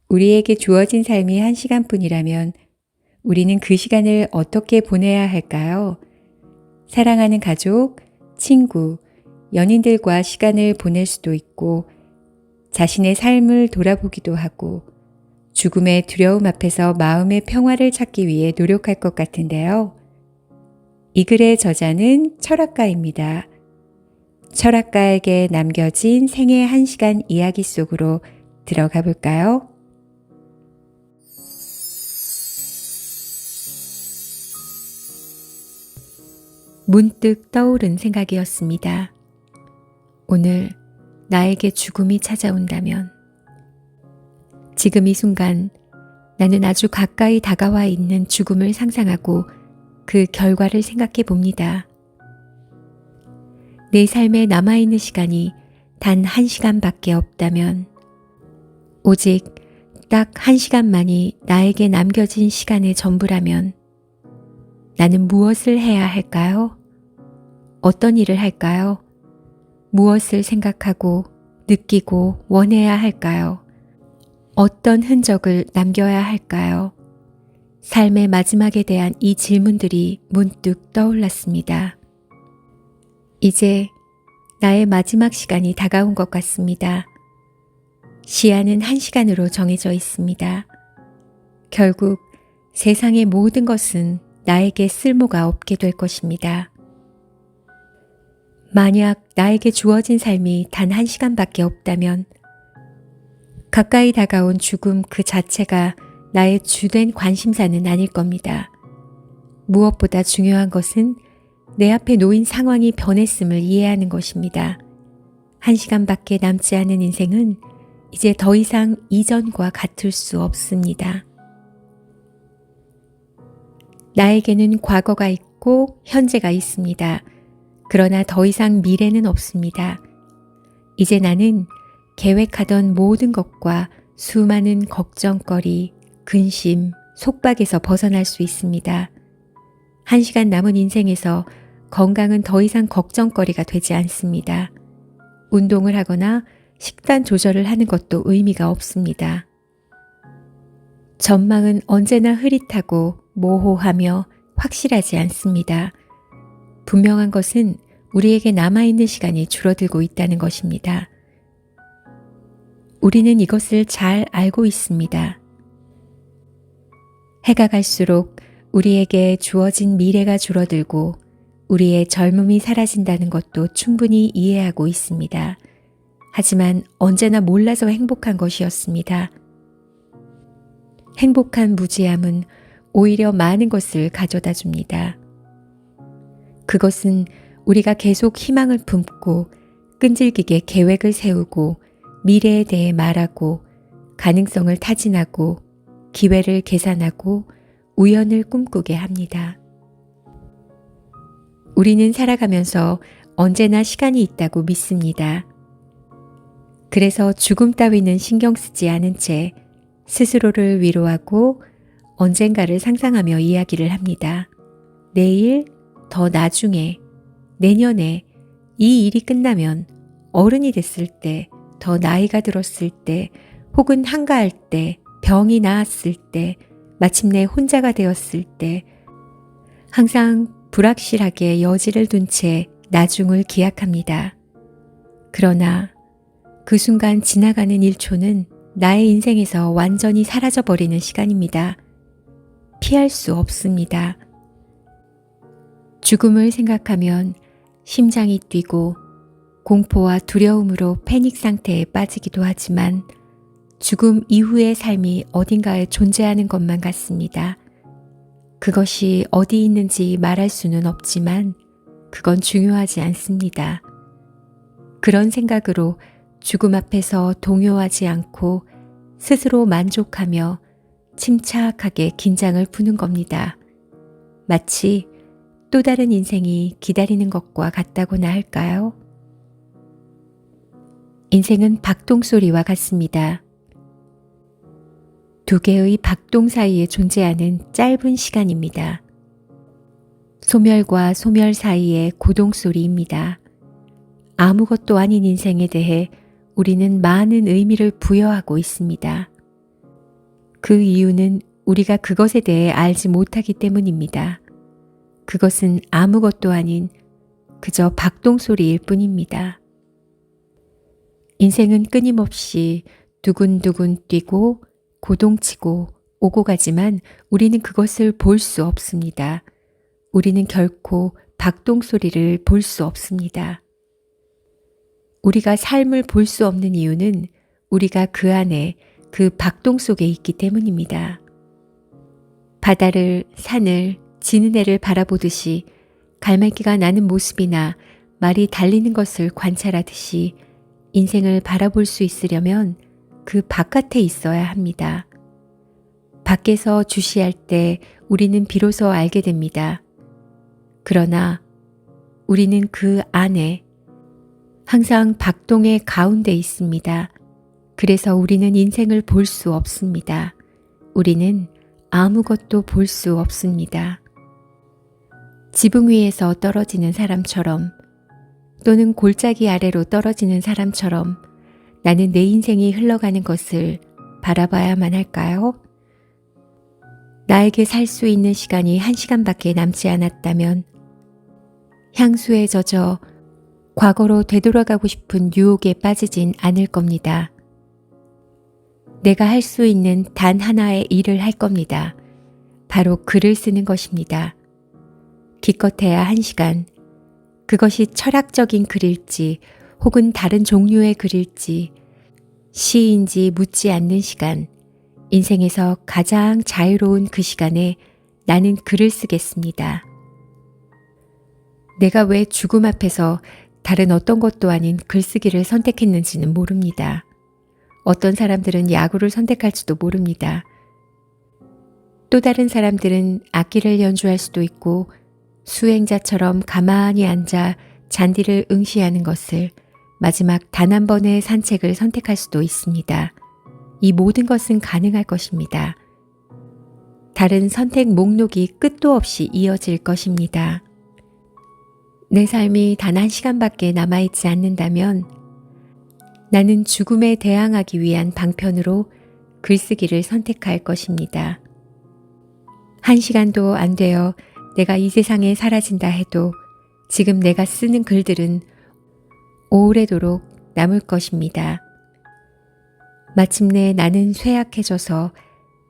우리에게 주어진 삶이 1시간뿐이라면 우리는 그 시간을 어떻게 보내야 할까요? 사랑하는 가족, 친구, 연인들과 시간을 보낼 수도 있고 자신의 삶을 돌아보기도 하고 죽음의 두려움 앞에서 마음의 평화를 찾기 위해 노력할 것 같은데요. 이 글의 저자는 철학가입니다. 철학가에게 남겨진 생애 1시간 이야기 속으로 들어가 볼까요? 문득 떠오른 생각이었습니다. 오늘 나에게 죽음이 찾아온다면 지금 이 순간 나는 아주 가까이 다가와 있는 죽음을 상상하고 그 결과를 생각해 봅니다. 내 삶에 남아있는 시간이 단 1시간밖에 없다면 오직 딱 1시간만이 나에게 남겨진 시간의 전부라면 나는 무엇을 해야 할까요? 어떤 일을 할까요? 무엇을 생각하고 느끼고 원해야 할까요? 어떤 흔적을 남겨야 할까요? 삶의 마지막에 대한 이 질문들이 문득 떠올랐습니다. 이제 나의 마지막 시간이 다가온 것 같습니다. 시한은 1시간으로 정해져 있습니다. 결국 세상의 모든 것은 나에게 쓸모가 없게 될 것입니다. 만약 나에게 주어진 삶이 단 1시간밖에 없다면 가까이 다가온 죽음 그 자체가 나의 주된 관심사는 아닐 겁니다. 무엇보다 중요한 것은 내 앞에 놓인 상황이 변했음을 이해하는 것입니다. 1시간밖에 남지 않은 인생은 이제 더 이상 이전과 같을 수 없습니다. 나에게는 과거가 있고 현재가 있습니다. 그러나 더 이상 미래는 없습니다. 이제 나는 계획하던 모든 것과 수많은 걱정거리, 근심, 속박에서 벗어날 수 있습니다. 1시간 남은 인생에서 건강은 더 이상 걱정거리가 되지 않습니다. 운동을 하거나 식단 조절을 하는 것도 의미가 없습니다. 전망은 언제나 흐릿하고 모호하며 확실하지 않습니다. 분명한 것은 우리에게 남아있는 시간이 줄어들고 있다는 것입니다. 우리는 이것을 잘 알고 있습니다. 해가 갈수록 우리에게 주어진 미래가 줄어들고 우리의 젊음이 사라진다는 것도 충분히 이해하고 있습니다. 하지만 언제나 몰라서 행복한 것이었습니다. 행복한 무지함은 오히려 많은 것을 가져다 줍니다. 그것은 우리가 계속 희망을 품고 끈질기게 계획을 세우고 미래에 대해 말하고 가능성을 타진하고 기회를 계산하고 우연을 꿈꾸게 합니다. 우리는 살아가면서 언제나 시간이 있다고 믿습니다. 그래서 죽음 따위는 신경 쓰지 않은 채 스스로를 위로하고 언젠가를 상상하며 이야기를 합니다. 내일, 더 나중에, 내년에 이 일이 끝나면 어른이 됐을 때, 더 나이가 들었을 때, 혹은 한가할 때, 병이 나았을 때, 마침내 혼자가 되었을 때, 항상 불확실하게 여지를 둔 채 나중을 기약합니다. 그러나 그 순간 지나가는 1초는 나의 인생에서 완전히 사라져버리는 시간입니다. 피할 수 없습니다. 죽음을 생각하면 심장이 뛰고 공포와 두려움으로 패닉 상태에 빠지기도 하지만 죽음 이후의 삶이 어딘가에 존재하는 것만 같습니다. 그것이 어디 있는지 말할 수는 없지만 그건 중요하지 않습니다. 그런 생각으로 죽음 앞에서 동요하지 않고 스스로 만족하며 침착하게 긴장을 푸는 겁니다. 마치 또 다른 인생이 기다리는 것과 같다고나 할까요? 인생은 박동소리와 같습니다. 두 개의 박동 사이에 존재하는 짧은 시간입니다. 소멸과 소멸 사이의 고동소리입니다. 아무것도 아닌 인생에 대해 우리는 많은 의미를 부여하고 있습니다. 그 이유는 우리가 그것에 대해 알지 못하기 때문입니다. 그것은 아무것도 아닌 그저 박동소리일 뿐입니다. 인생은 끊임없이 두근두근 뛰고 고동치고 오고 가지만 우리는 그것을 볼 수 없습니다. 우리는 결코 박동소리를 볼 수 없습니다. 우리가 삶을 볼 수 없는 이유는 우리가 그 안에 그 박동 속에 있기 때문입니다. 바다를, 산을, 지는 애를 바라보듯이 갈매기가 나는 모습이나 말이 달리는 것을 관찰하듯이 인생을 바라볼 수 있으려면 그 바깥에 있어야 합니다. 밖에서 주시할 때 우리는 비로소 알게 됩니다. 그러나 우리는 그 안에 항상 박동의 가운데 있습니다. 그래서 우리는 인생을 볼 수 없습니다. 우리는 아무것도 볼 수 없습니다. 지붕 위에서 떨어지는 사람처럼 또는 골짜기 아래로 떨어지는 사람처럼 나는 내 인생이 흘러가는 것을 바라봐야만 할까요? 나에게 살 수 있는 시간이 1시간밖에 남지 않았다면 향수에 젖어 과거로 되돌아가고 싶은 유혹에 빠지진 않을 겁니다. 내가 할 수 있는 단 하나의 일을 할 겁니다. 바로 글을 쓰는 것입니다. 기껏해야 1시간, 그것이 철학적인 글일지 혹은 다른 종류의 글일지 시인지 묻지 않는 시간, 인생에서 가장 자유로운 그 시간에 나는 글을 쓰겠습니다. 내가 왜 죽음 앞에서 다른 어떤 것도 아닌 글쓰기를 선택했는지는 모릅니다. 어떤 사람들은 야구를 선택할지도 모릅니다. 또 다른 사람들은 악기를 연주할 수도 있고 수행자처럼 가만히 앉아 잔디를 응시하는 것을 마지막 단 한 번의 산책을 선택할 수도 있습니다. 이 모든 것은 가능할 것입니다. 다른 선택 목록이 끝도 없이 이어질 것입니다. 내 삶이 단 1시간밖에 남아있지 않는다면 나는 죽음에 대항하기 위한 방편으로 글쓰기를 선택할 것입니다. 1시간도 안 되어 내가 이 세상에 사라진다 해도 지금 내가 쓰는 글들은 오래도록 남을 것입니다. 마침내 나는 쇠약해져서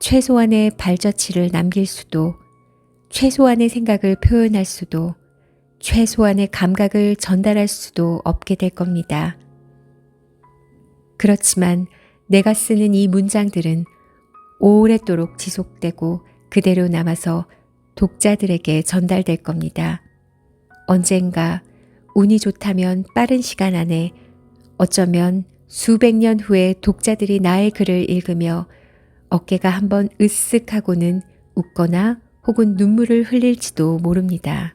최소한의 발자취를 남길 수도, 최소한의 생각을 표현할 수도, 최소한의 감각을 전달할 수도 없게 될 겁니다. 그렇지만 내가 쓰는 이 문장들은 오랫도록 지속되고 그대로 남아서 독자들에게 전달될 겁니다. 언젠가 운이 좋다면 빠른 시간 안에 어쩌면 수백 년 후에 독자들이 나의 글을 읽으며 어깨가 한번 으쓱하고는 웃거나 혹은 눈물을 흘릴지도 모릅니다.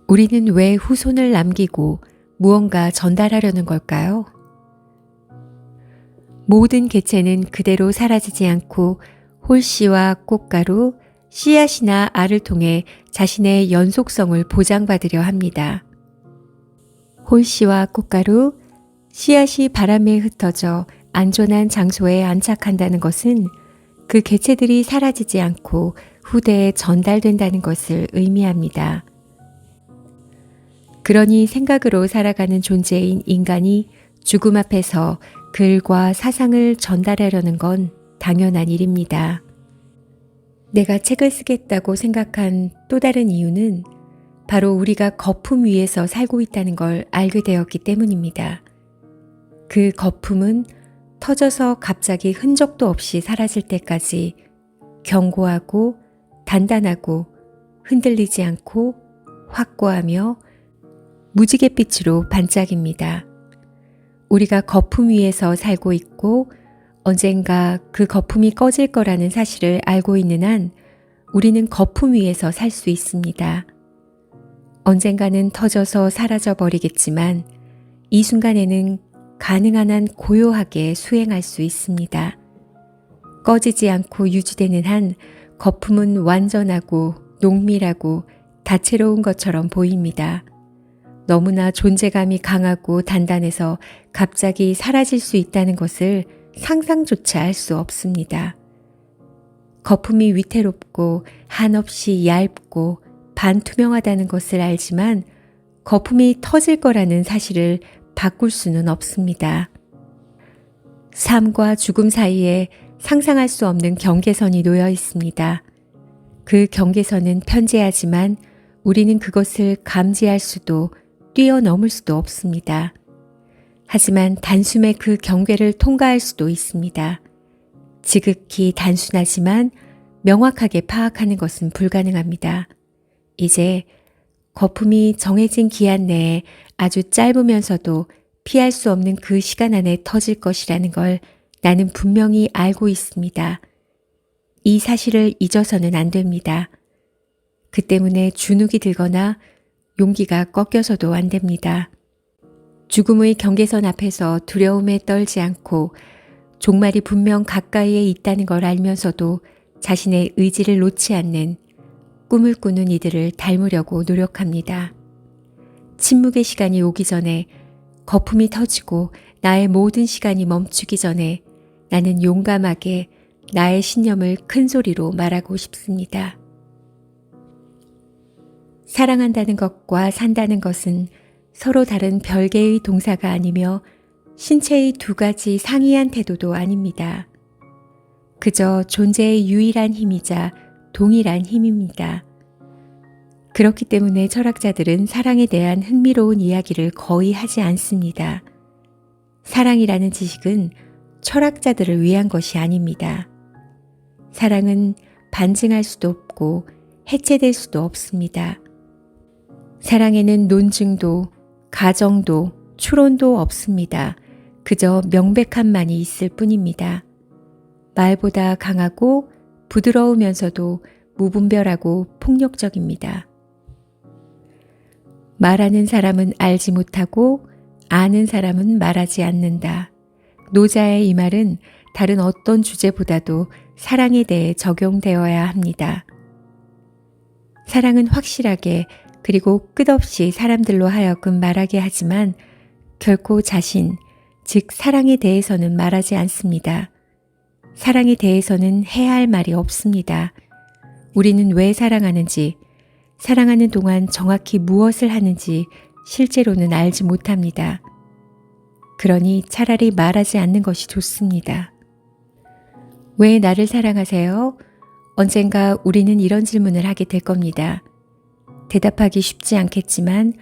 우리는 왜 후손을 남기고 무언가 전달하려는 걸까요? 모든 개체는 그대로 사라지지 않고 홀씨와 꽃가루, 씨앗이나 알을 통해 자신의 연속성을 보장받으려 합니다. 홀씨와 꽃가루, 씨앗이 바람에 흩어져 안전한 장소에 안착한다는 것은 그 개체들이 사라지지 않고 후대에 전달된다는 것을 의미합니다. 그러니 생각으로 살아가는 존재인 인간이 죽음 앞에서 글과 사상을 전달하려는 건 당연한 일입니다. 내가 책을 쓰겠다고 생각한 또 다른 이유는 바로 우리가 거품 위에서 살고 있다는 걸 알게 되었기 때문입니다. 그 거품은 터져서 갑자기 흔적도 없이 사라질 때까지 견고하고 단단하고 흔들리지 않고 확고하며 무지갯빛으로 반짝입니다. 우리가 거품 위에서 살고 있고 언젠가 그 거품이 꺼질 거라는 사실을 알고 있는 한 우리는 거품 위에서 살 수 있습니다. 언젠가는 터져서 사라져 버리겠지만 이 순간에는 가능한 한 고요하게 수행할 수 있습니다. 꺼지지 않고 유지되는 한 거품은 완전하고 농밀하고 다채로운 것처럼 보입니다. 너무나 존재감이 강하고 단단해서 갑자기 사라질 수 있다는 것을 상상조차 할 수 없습니다. 거품이 위태롭고 한없이 얇고 반투명하다는 것을 알지만 거품이 터질 거라는 사실을 바꿀 수는 없습니다. 삶과 죽음 사이에 상상할 수 없는 경계선이 놓여 있습니다. 그 경계선은 편재하지만 우리는 그것을 감지할 수도 뛰어넘을 수도 없습니다. 하지만 단숨에 그 경계를 통과할 수도 있습니다. 지극히 단순하지만 명확하게 파악하는 것은 불가능합니다. 이제 거품이 정해진 기한 내에 아주 짧으면서도 피할 수 없는 그 시간 안에 터질 것이라는 걸 나는 분명히 알고 있습니다. 이 사실을 잊어서는 안 됩니다. 그 때문에 주눅이 들거나 용기가 꺾여서도 안 됩니다. 죽음의 경계선 앞에서 두려움에 떨지 않고 종말이 분명 가까이에 있다는 걸 알면서도 자신의 의지를 놓지 않는 꿈을 꾸는 이들을 닮으려고 노력합니다. 침묵의 시간이 오기 전에 거품이 터지고 나의 모든 시간이 멈추기 전에 나는 용감하게 나의 신념을 큰 소리로 말하고 싶습니다. 사랑한다는 것과 산다는 것은 서로 다른 별개의 동사가 아니며 신체의 두 가지 상이한 태도도 아닙니다. 그저 존재의 유일한 힘이자 동일한 힘입니다. 그렇기 때문에 철학자들은 사랑에 대한 흥미로운 이야기를 거의 하지 않습니다. 사랑이라는 지식은 철학자들을 위한 것이 아닙니다. 사랑은 반증할 수도 없고 해체될 수도 없습니다. 사랑에는 논증도 가정도 추론도 없습니다. 그저 명백함만이 있을 뿐입니다. 말보다 강하고 부드러우면서도 무분별하고 폭력적입니다. 말하는 사람은 알지 못하고 아는 사람은 말하지 않는다. 노자의 이 말은 다른 어떤 주제보다도 사랑에 대해 적용되어야 합니다. 사랑은 확실하게 그리고 끝없이 사람들로 하여금 말하게 하지만 결코 자신, 즉 사랑에 대해서는 말하지 않습니다. 사랑에 대해서는 해야 할 말이 없습니다. 우리는 왜 사랑하는지, 사랑하는 동안 정확히 무엇을 하는지 실제로는 알지 못합니다. 그러니 차라리 말하지 않는 것이 좋습니다. 왜 나를 사랑하세요? 언젠가 우리는 이런 질문을 하게 될 겁니다. 대답하기 쉽지 않겠지만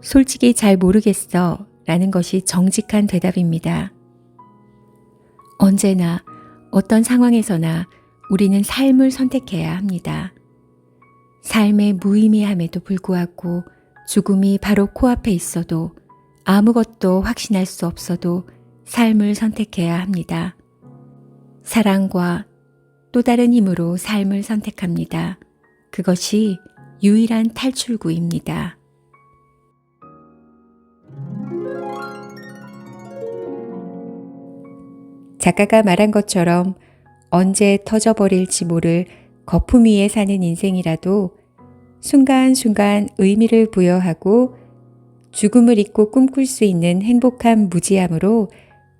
솔직히 잘 모르겠어 라는 것이 정직한 대답입니다. 언제나 어떤 상황에서나 우리는 삶을 선택해야 합니다. 삶의 무의미함에도 불구하고 죽음이 바로 코앞에 있어도 아무것도 확신할 수 없어도 삶을 선택해야 합니다. 사랑과 또 다른 힘으로 삶을 선택합니다. 그것이 유일한 탈출구입니다. 작가가 말한 것처럼 언제 터져버릴지 모를 거품 위에 사는 인생이라도 순간순간 의미를 부여하고 죽음을 잊고 꿈꿀 수 있는 행복한 무지함으로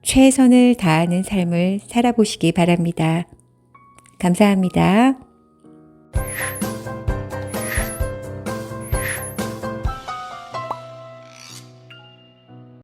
최선을 다하는 삶을 살아보시기 바랍니다. 감사합니다.